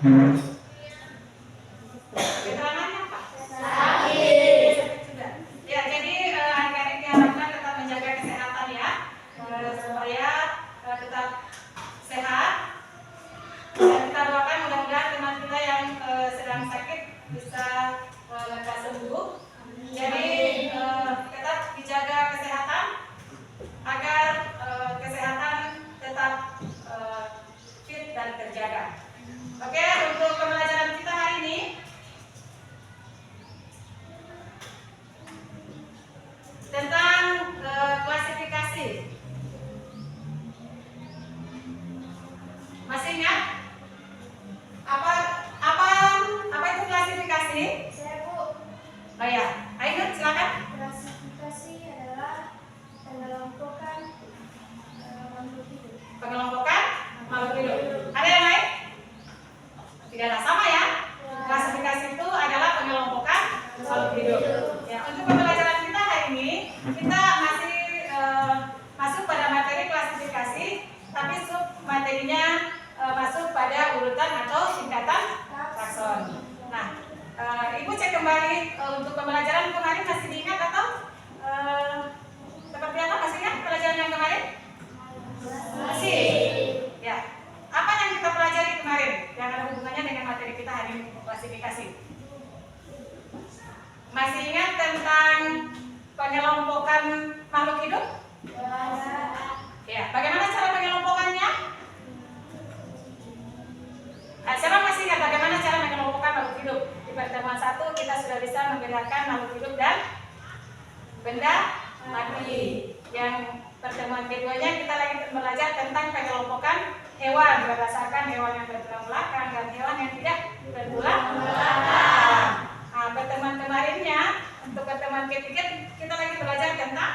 Keterangannya apa? Sakit. Ya, jadi adik-adik diharapkan tetap menjaga kesehatan ya, supaya tetap sehat. Dan kita doakan mudah-mudahan teman kita yang sedang sakit bisa lekas sembuh. Jadi tetap dijaga kesehatan agar kesehatan tetap fit dan terjaga. Oke, untuk pembelajaran kita hari ini tentang klasifikasi. Masih ingat? Apa itu klasifikasi? Saya Bu. Oh ya, ayo silakan. Klasifikasi adalah pengelompokan makhluk hidup. Pengelompokan makhluk hidup. Ada yang lain? Tidak ada, sama ya. Klasifikasi itu adalah pengelompokan makhluk hidup. Ya, untuk pembelajaran kita hari ini kita masih masuk pada materi klasifikasi, tapi sub materinya masuk pada urutan atau tingkatan takson. Nah, Ibu cek kembali untuk pembelajaran kemarin masih diingat atau seperti apa? Masih ingat pelajaran yang kemarin? Masih. Ya. Apa yang kita pelajari kemarin yang ada hubungannya dengan materi kita hari ini, klasifikasi? Masih ingat tentang pengelompokan makhluk hidup? Ya. Bagaimana cara pengelompokannya? Siapa masih ingat bagaimana cara mengelompokkan makhluk hidup? Di pertemuan 1 kita sudah bisa membedakan makhluk hidup dan benda mati. Yang pertemuan keduanya kita lagi belajar tentang pengelompokan hewan berdasarkan hewan yang bertulang belakang dan hewan yang tidak bertulang belakang. Nah, pertemuan kemarinnya untuk pertemuan ketiga kita lagi belajar tentang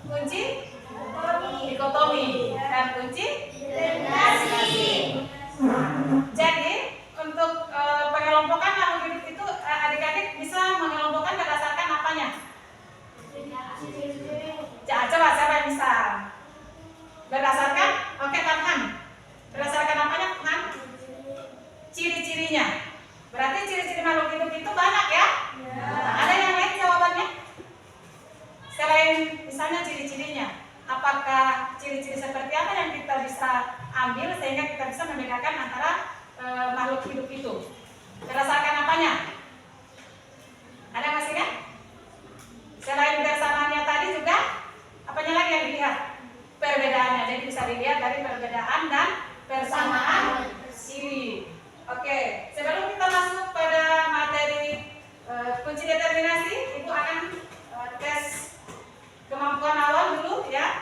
kunci dikotomi dan kunci relasi. Jadi untuk pengelompokan makhluk hidup itu adik-adik bisa mengelompokkan berdasarkan apanya? Coba siapa yang bisa? Berdasarkan? Oke, Farhan. Berdasarkan apanya, Farhan? Ciri-cirinya. Berarti ciri-ciri makhluk hidup itu banyak ya? Ada yang lain jawabannya? Selain misalnya ciri-cirinya, apakah ciri-ciri seperti apa yang kita bisa ambil sehingga kita bisa membedakan antara makhluk hidup itu? Berdasarkan apanya? Ada masih kan? Selain persamaannya tadi juga, apanya lagi yang dilihat? Perbedaannya. Jadi bisa dilihat dari perbedaan dan persamaan ciri. Oke, sebelum kita masuk pada materi kunci determinasi, Ibu akan tes kemampuan awal dulu ya.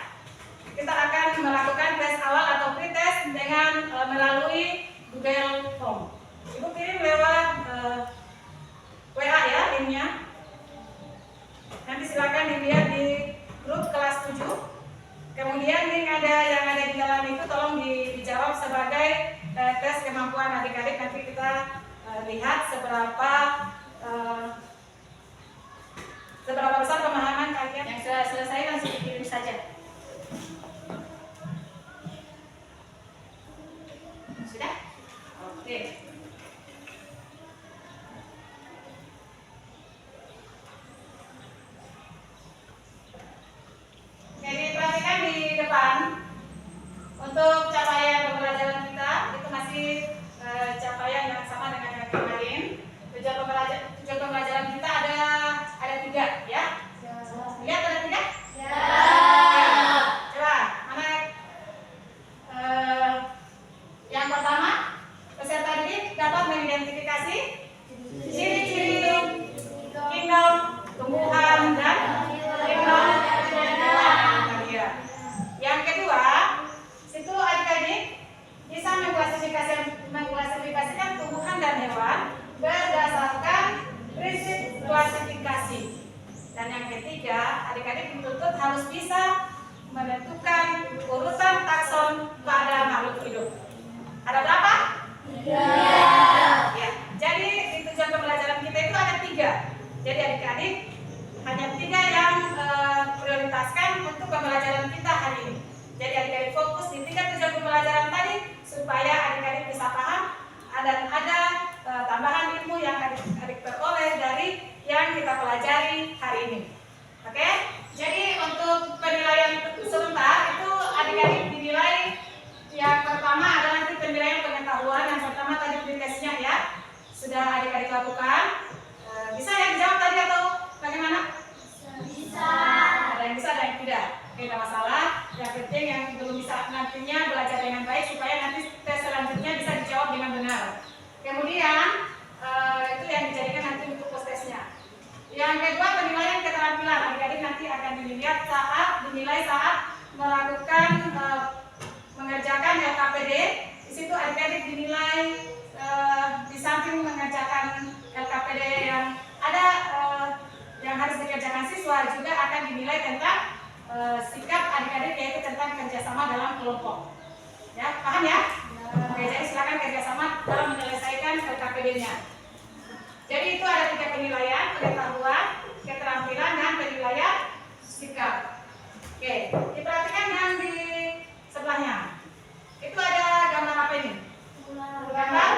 Kita akan melakukan tes awal atau pretest dengan melalui Google Form. Ibu kirim lewat WA ya linknya. Nanti silakan dilihat di grup kelas 7. Kemudian link yang ada di dalam itu tolong dijawab sebagai tes kemampuan adik-adik. Nanti kita lihat seberapa besar pemahaman kalian. Yang sudah selesai langsung dikirim saja. Sudah? Oke. Jadi perhatikan di depan. Untuk capaian pembelajaran kita itu masih capaian yang sama dengan yang kemarin. Tujuan pembelajaran kita ada 3 ya. Lihat ada 3? Ya. Coba mana yang pertama, peserta didik dapat mengidentifikasi ciri-ciri kingdom tumbuhan dan kingdom ya. Yang kedua, situ adik-adik bisa mengklasifikasikan tumbuhan dan hewan berdasarkan prinsip klasifikasi. Dan yang ketiga, adik-adik dituntut harus bisa menentukan urutan takson pada makhluk hidup. Ada berapa? 3. Ya. Jadi di tujuan pembelajaran kita itu ada 3. Jadi adik-adik hanya 3 yang prioritaskan untuk pembelajaran kita hari ini. Jadi adik-adik fokus di 3 tujuan pembelajaran tadi supaya adik-adik bisa paham Yang penting yang belum bisa nantinya belajar dengan baik supaya nanti tes selanjutnya bisa dijawab dengan benar. Kemudian itu yang dijadikan nanti untuk post testnya. Yang kedua, penilaian keterampilan. Adik-adik nanti akan dinilai saat melakukan mengerjakan LKPD. Di situ adik-adik dinilai di samping mengerjakan LKPD yang ada yang harus dikerjakan siswa, juga akan dinilai tentang sikap adik-adik, yaitu tentang kerjasama dalam kelompok. Ya, paham ya? Oke, jadi silakan kerjasama dalam menyelesaikan LKPD-nya. Jadi itu ada 3 penilaian: pengetahuan, keterampilan, dan penilaian sikap. Oke, diperhatikan yang di sebelahnya. Itu ada gambar apa ini? Gambar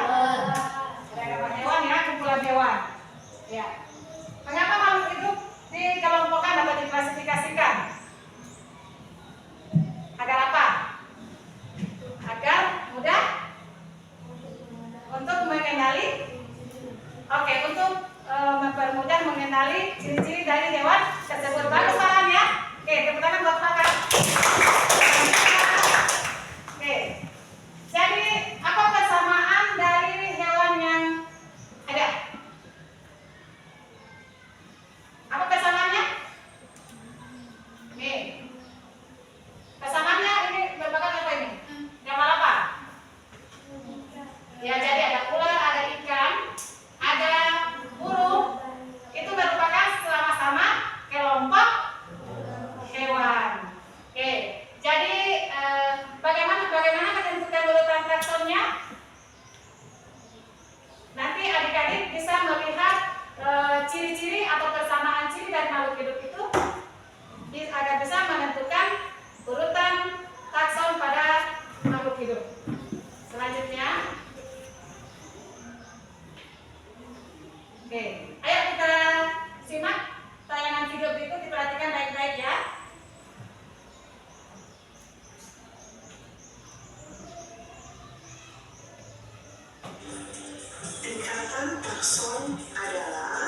hewan ya, kumpulan hewan. Ya. Mengapa makhluk hidup dikelompokkan atau diklasifikasikan? Agar apa? Agar mudah untuk mengenali. Oke, untuk mempermudah mengenali ciri-ciri dari hewan tersebut. Bagus sarannya. Oke, tepuk tangan buat Pak. Oke. Jadi, apa persamaan dari hewan yang ada? Apa persamaannya? Nih. Persamaannya ini berbagai apa ini? Gambar apa? Ya, jadi ada ular, ada ikan, ada burung. Itu merupakan sama-sama kelompok hewan. Oke. Jadi bagaimana menentukan urutan taksonnya? Nanti adik-adik bisa melihat ciri-ciri atau persamaan ciri dari makhluk hidup itu agar bisa menentukan urutan takson pada makhluk hidup. Selanjutnya, oke, ayo kita simak tayangan video berikut, diperhatikan baik-baik ya. Tingkatan takson adalah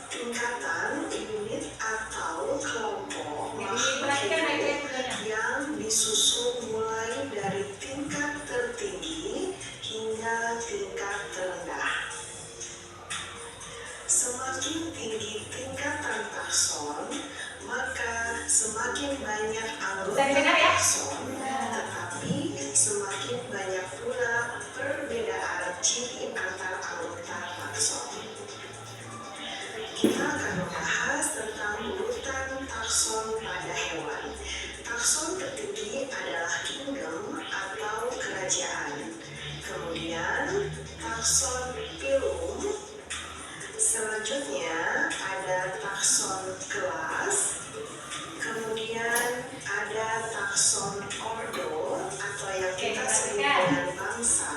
tingkatan unit atau kelompok makhluk yang disusun mulai dari tingkat tertinggi hingga tingkat terendah. Semakin tinggi tingkatan takson, maka semakin banyak anggota takson, tetapi semakin banyak pula perbedaan ciri antar anggota takson. Kita akan membahas tentang urutan takson pada hewan. Takson tertinggi adalah kingdom atau kerajaan. Kemudian takson phylum. Selanjutnya ada takson kelas. Kemudian ada takson ordo atau yang kita sebut dengan bangsa.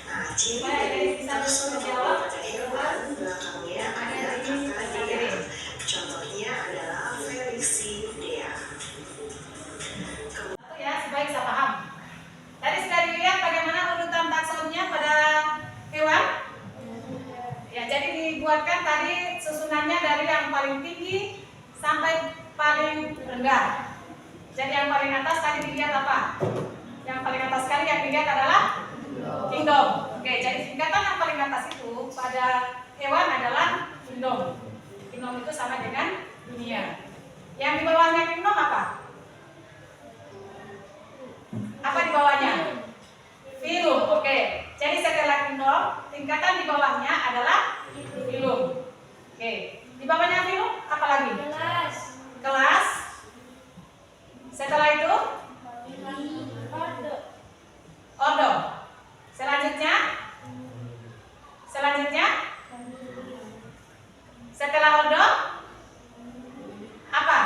Nah, ciri dari takson pada hewan belakangnya ada kata dia. Contohnya adalah Felicidae. Ya, supaya bisa paham. Tadi sudah dilihat bagaimana urutan taksonnya pada hewan. Ya, jadi dibuatkan tadi susunannya dari yang paling tinggi sampai paling rendah. Jadi yang paling atas tadi dilihat apa? Yang paling atas sekali yang dilihat adalah kingdom. Oke, jadi tingkatan yang paling atas itu pada hewan adalah kingdom. Kingdom itu sama dengan dunia. Yang di bawahnya kingdom apa? Apa di bawahnya? Phylum. Oke. Jadi setelah kingdom, tingkatan di bawahnya adalah phylum. Oke. Di bawahnya phylum apa lagi? Kelas. Setelah itu ordo. Selanjutnya setelah ordo apa?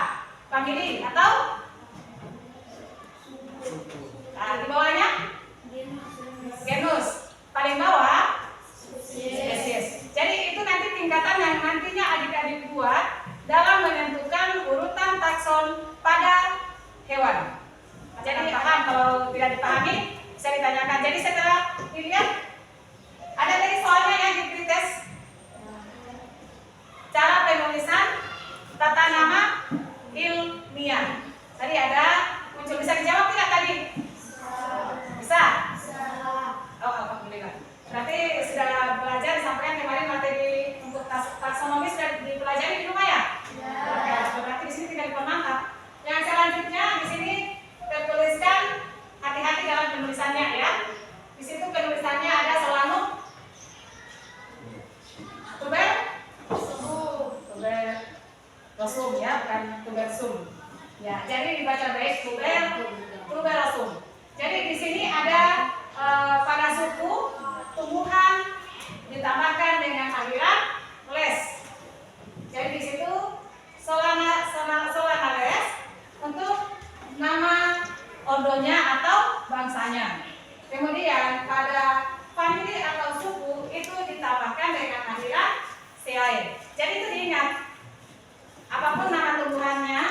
Famili atau di bawahnya genus. Paling bawah spesies. Jadi itu nanti tingkatan yang nantinya adik-adik buat dalam menentukan urutan takson pada hewan. Jadi paham, kalau tidak dipahami bisa ditanyakan. Jadi setelah dilihat ada tadi soalnya yang di tes cara penulisan tata nama ilmiah. Tadi ada ordonya atau bangsanya. Kemudian pada famili atau suku itu ditambahkan dengan akhiran CAE. Jadi itu diingat, apapun nama tumbuhannya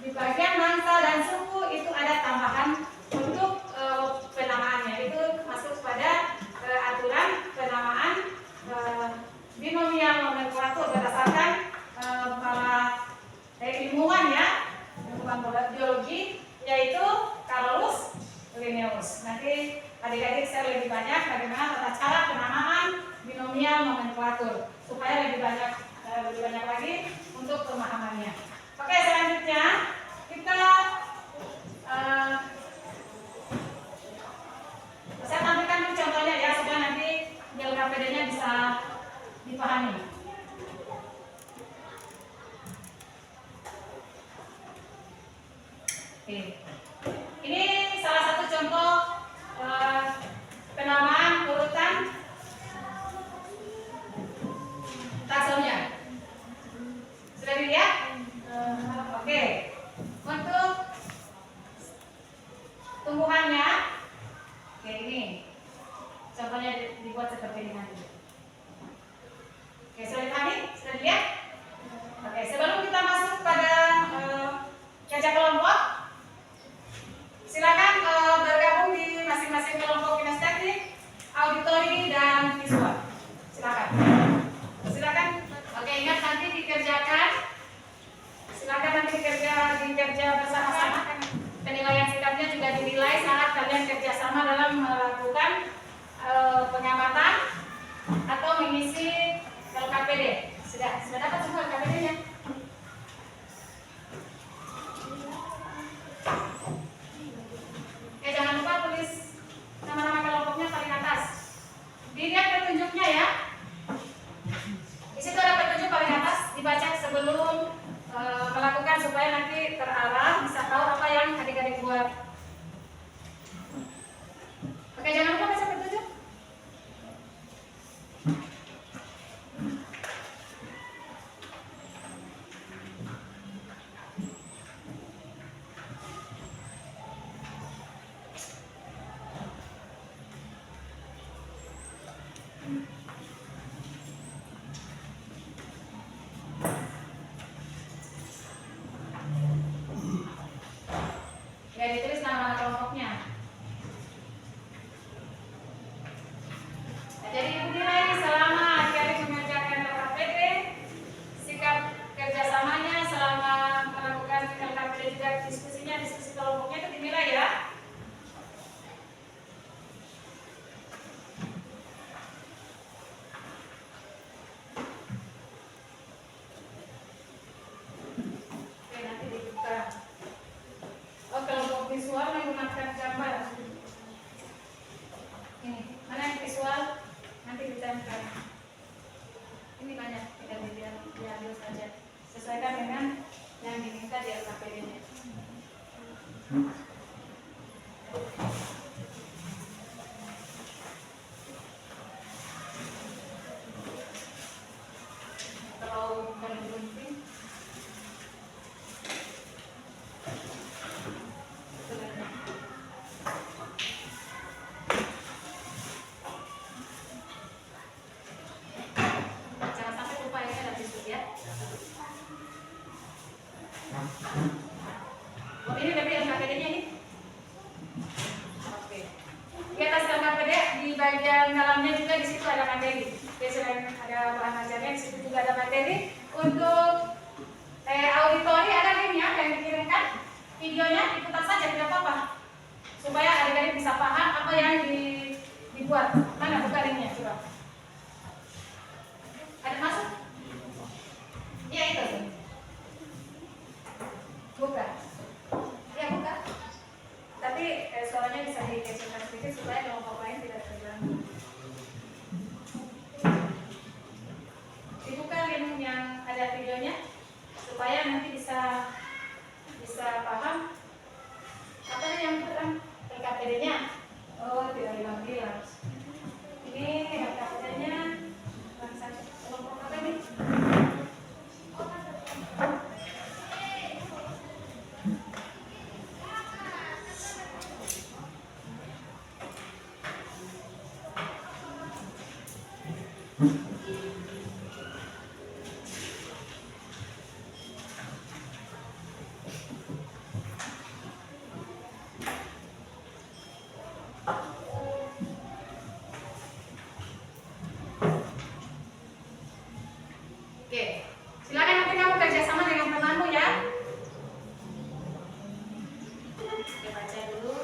di bagian bangsa dan suku itu ada tambahan untuk penamaannya. Itu masuk pada aturan penamaan binomial nomenklatur berdasarkan para ilmuwan ya, ilmuwan biologi, yaitu Carolus Linnaeus. Nanti adik-adik saya lebih banyak bagaimana tata cara penamaan binomial nomenklatur supaya lebih banyak lagi untuk pemahamannya. Oke, selanjutnya kita saya tampilkan dulu contohnya ya supaya nanti di LKPD-nya bisa dipahami. Oke. Ini salah satu contoh penamaan urutan taksonnya. Sudah dilihat? Oke. Untuk tumbuhannya, oke ini contohnya dibuat seperti ini nanti. Oke, sudah dipahami? Sudah dilihat? Oke, sebelum kita masuk pada kerja kelompok, silakan bergabung di masing-masing kelompok kinestetik, auditori, dan visual. Silakan. Silakan. Oke, ingat nanti dikerjakan. Silakan nanti dikerja bersama-sama. Penilaian sikapnya juga dinilai saat kalian kerjasama dalam melakukan pengamatan atau mengisi LKPD. Sudah dapat semua LKPD-nya? Jangan lupa tulis nama-nama kelompoknya paling atas. Dilihat petunjuknya ya. Di situ ada petunjuk paling atas, dibaca sebelum melakukan supaya nanti terarah, bisa tahu apa yang adik-adik buat. Oke, jangan lupa baca petunjuk. Ya, ditulis nama kelompoknya. Nah, jadi ibu nilai selama adik-adik mengerjakan LKPD, sikap kerjasamanya selama melakukan LKPD juga diskusi kelompoknya itu dinilai ya. Oke, nanti dibuka. Oh, kelompok visual menggunakan gambar. Ini, mana yang visual? Nanti ditempel. Ini banyak, kita diambil saja. Sesuaikan dengan yang diminta di LKPD-nya. Kalau berhenti. Jangan sampai lupa ini ada tisu ya. Oh, ini udah LKPD-nya ini. Oke. Di atas LKPD di bagian dalamnya juga di situ ada materi. Jadi selain ada bahan ajarnya di situ juga ada materi. Untuk auditori ada linknya yang dikirimkan. Videonya diputar saja tidak apa-apa. Supaya adik-adik bisa paham apa yang dibuat. Mana buka linknya coba. Ada masuk? Iya itu. Buka. Ya buka. Tapi suaranya bisa dikecilkan sedikit supaya kelompok lain tidak terganggu. Dibuka link yang ada videonya supaya nanti bisa paham apa yang dalam LKPD-nya. Oh, tidak bilang-bilang. Ini LKPD-nya bangsa kelompok apa ini? Oke, silakan nanti kamu kerjasama dengan temanmu ya. Oke, baca dulu.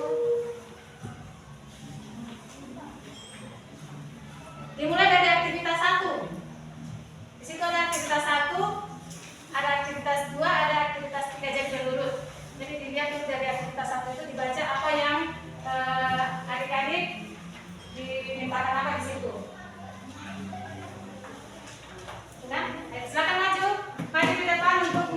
Dimulai dari aktivitas 1. Di situ ada aktivitas 1, ada aktivitas 2, ada aktivitas 3, jadi berurut. Jadi dilihat dulu dari aktivitas 1 itu dibaca apa yang adik-adik dimintakan apa di situ. Sudah? Silakan maju di depan untuk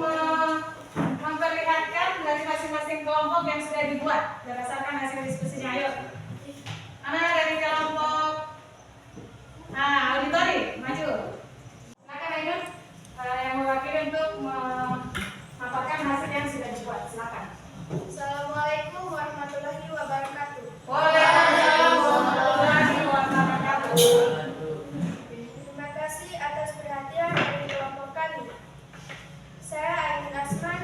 memperlihatkan dari masing-masing kelompok yang sudah dibuat berdasarkan hasil diskusinya. Ayo. Mana dari kelompok auditori, maju. Silakan Ainun yang mewakili untuk memaparkan hasil yang sudah dibuat. Silakan. Assalamualaikum warahmatullahi wabarakatuh. Waalaikumsalam warahmatullahi wabarakatuh. Terima kasih atas perhatian dari kelompok kami. Saya Ainun Asman,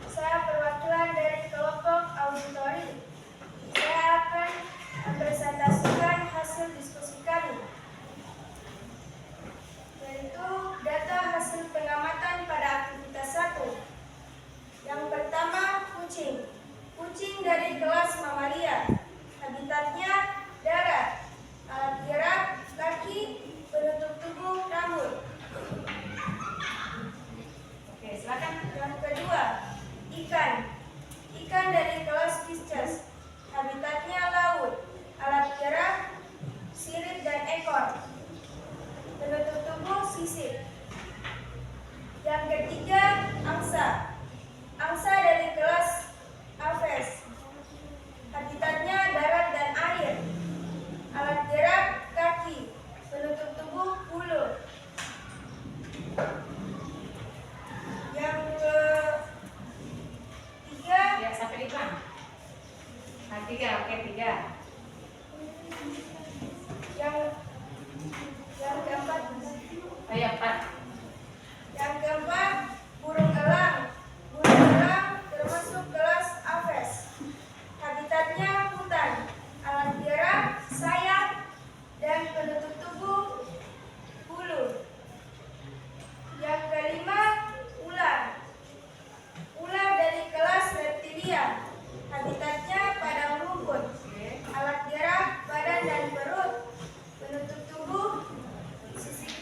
saya perwakilan dari kelompok auditori. Saya akan mempresentasikan hasil diskusi kami, yaitu data hasil pengamatan pada aktivitas 1. Yang pertama, kucing. Kucing dari kelas mamalia. Habitatnya darat, alat gerak kaki, penutup tubuh rambut. Oke, silakan. Yang kedua, ikan. Ikan dari kelas Pisces. Habitatnya laut, alat gerak, sirip dan ekor. Penutup tubuh sisip. Yang ketiga, angsa. Angsa dari kelas Aves. Habitatnya darat dan air. Alat gerak kaki, penutup tubuh bulu. Yang ketiga, Ya, sampai 5. Nah, 3, oke 3. yang keempat, Ayo 4. yang keempat, burung elang. Burung elang termasuk kelas Aves. Habitatnya hutan, alat gerak, sayap, dan penutup tubuh bulu. Yang kelima, ular. Ular dari kelas reptilia. Habitatnya padang rumput, alat gerak, badan dan perut, penutup tubuh, sisik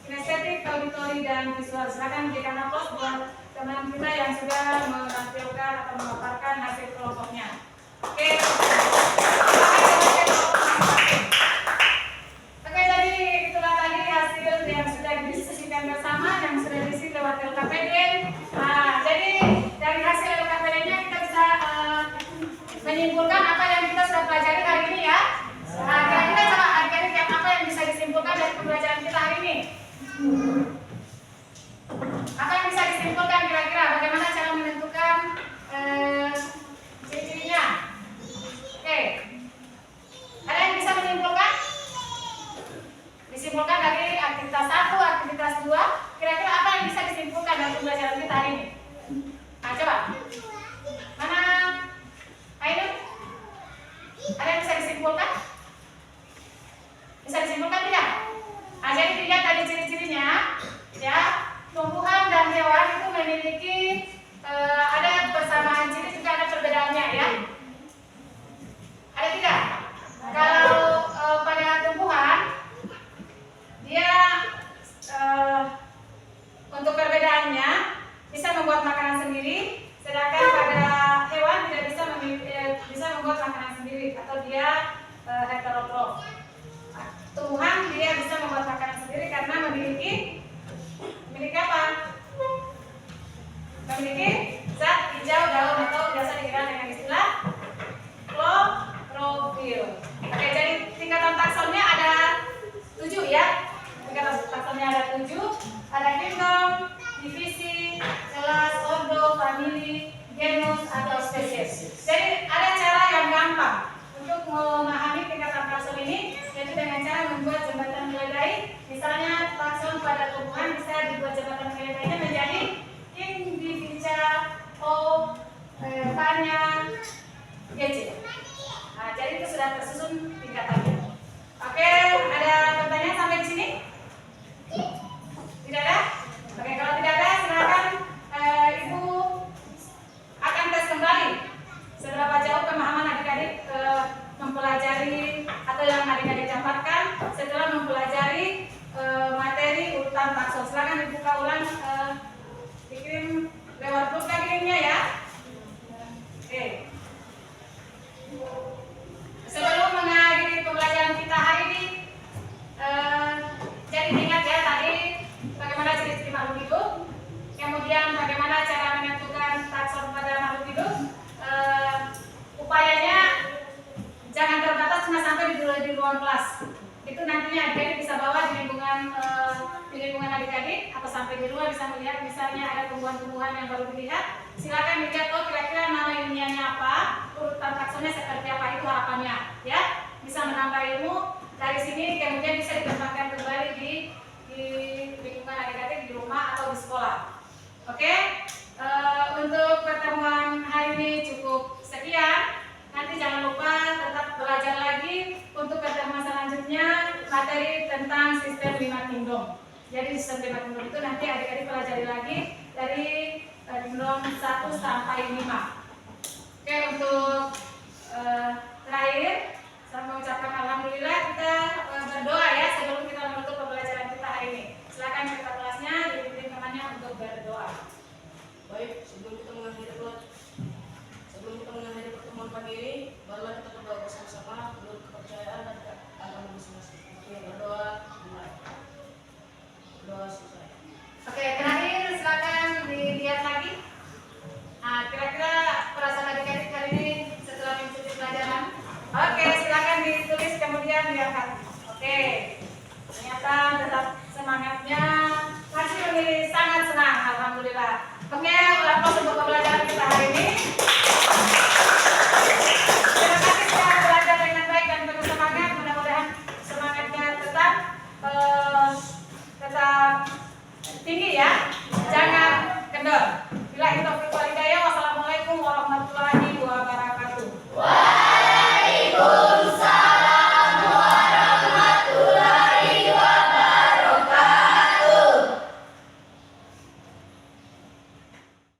kinestetik, auditori, dan visual. Silakan berikan aplaus buat teman kita yang sudah menampilkan atau memaparkan hasil kelompoknya. Oke. Oke, jadi itulah tadi hasil yang sudah diskusikan bersama, yang sudah diisi lewat LKPD. Nah, jadi dari hasil LKPD-nya kita bisa menyimpulkan apa yang kita sudah pelajari hari ini ya. Nah, kira-kira coba adik-adik apa yang bisa disimpulkan dari pembelajaran kita hari ini? Apa yang bisa disimpulkan kira-kira? Bagaimana cara menentukan ciri-cirinya? Oke. Ada yang bisa menyimpulkan? Disimpulkan dari aktivitas 1, aktivitas 2. Kira-kira apa yang bisa disimpulkan dari pembelajaran kita hari ini? Nah, coba. Mana? Ayo. Ada yang bisa disimpulkan? Bisa disimpulkan tidak? Nah, jadi dilihat dari ciri-cirinya, ya, tumbuhan dan hewan itu memiliki ada persamaan ciri, juga ada perbedaannya, ya. Ada tidak? Kalau pada tumbuhan, dia untuk perbedaannya bisa membuat makanan sendiri, sedangkan pada hewan tidak bisa membuat makanan sendiri, atau dia heterotrof. Tumbuhan dia bisa membuat makanan sendiri karena memiliki apa? Memiliki zat hijau daun atau biasa dikenal dengan istilah klorofil. Oke, jadi tingkatan taksonnya ada 7 ya. Tingkatan taksonnya ada 7. Ada kingdom, divisi, kelas, ordo, famili, genus atau spesies. Jadi ada cara yang gampang untuk memahami tingkatan takson ini, yaitu dengan cara membuat jembatan keledai. Misalnya takson pada tumbuhan bisa dibuat jembatan keledainya menjadi individual, tanya, gadget. Nah, jadi itu sudah tersusun tingkatannya. Oke, ada pertanyaan sampai di sini? Tidak ada? Oke, kalau tidak ada, silakan Ibu akan tes kembali seberapa jauh pemahaman adik-adik mempelajari atau yang adik-adik dapatkan setelah mempelajari materi urutan takson. Silakan dibuka ulang, dikirim lewat grup kirimnya ya. Oke. Sebelum mengakhiri pembelajaran kita hari ini, jadi ingat ya tadi bagaimana ciri-ciri makhluk hidup, kemudian bagaimana cara menentukan takson pada makhluk hidup. Upayanya jangan terbatas cuma sampai di ruang kelas. Itu nantinya adik-adik bisa bawa di lingkungan adik-adik atau sampai di luar bisa melihat misalnya ada tumbuhan-tumbuhan yang baru dilihat. Silakan dilihat kira-kira nama ilmiahnya apa, urutan taksonnya seperti apa, itu harapannya ya. Bisa menambah ilmu dari sini, kemudian bisa dikembangkan kembali di lingkungan adik-adik di rumah atau di sekolah. Oke, untuk pertemuan hari ini cukup sekian. Nanti jangan lupa tetap belajar lagi untuk pertemuan selanjutnya materi tentang sistem 5 kingdom. Jadi sistem 5 kingdom itu nanti adik-adik pelajari lagi dari kingdom 1 sampai 5. Oke, untuk terakhir saya mengucapkan alhamdulillah. Kita berdoa ya sebelum kita menutup pembelajaran kita hari ini. Silakan kita kelasnya dipimpin temannya untuk berdoa. Baik, sebelum kita mengakhiri pertemuan pagi ini, barulah kita berdoa bersama-sama menurut kepercayaan dan agama masing-masing. Berdoa mulai. Berdoa selesai. Oke, terakhir silakan dilihat lagi. Nah, kira-kira perasaan adik-adik hari ini setelah mengikuti pelajaran. Oke, silakan ditulis kemudian diangkat. Oke, ternyata tetap semangatnya masih sangat senang, alhamdulillah. Oke, untuk pembelajaran kita hari ini.